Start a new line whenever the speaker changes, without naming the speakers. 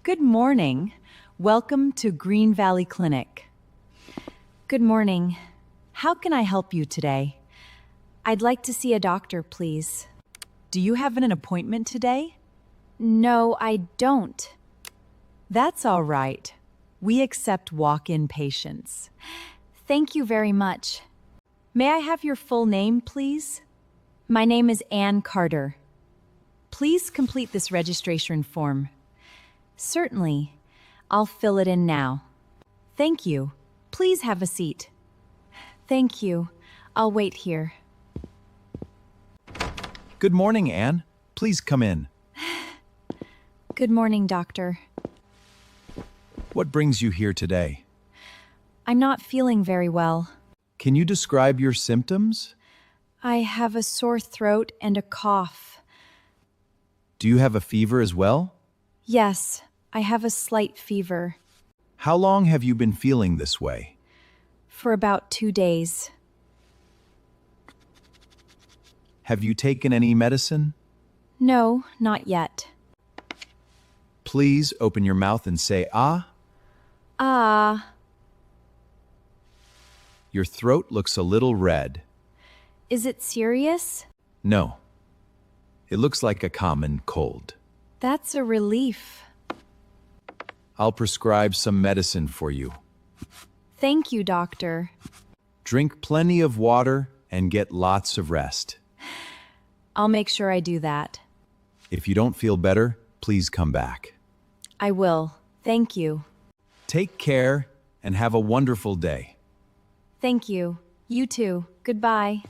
Good morning. Welcome to Green Valley Clinic. Good morning. How can I help you today?
I'd like to see a doctor, please.
Do you have an appointment today?
No, I don't.
That's all right. We accept walk-in patients.
Thank you very much.
May I have your full name, please?
My name is Ann Carter.
Please complete this registration form.
Certainly. I'll fill it in now.
Thank you. Please have a seat.
Thank you. I'll wait here.
Good morning, Anne. Please come in.
Good morning, doctor.
What brings you here today?
I'm not feeling very well.
Can you describe your symptoms?
I have a sore throat and a cough.
Do you have a fever as well?
Yes, I have a slight fever.
How long have you been feeling this way?
For about 2 days.
Have you taken any medicine?
No, not yet.
Please open your mouth and say ah.
Ah.
Your throat looks a little red.
Is it serious?
No. It looks like a common cold.
That's a relief.
I'll prescribe some medicine for you.
Thank you, doctor.
Drink plenty of water and get lots of rest.
I'll make sure I do that.
If you don't feel better, please come back.
I will. Thank you.
Take care and have a wonderful day.
Thank you. You too. Goodbye.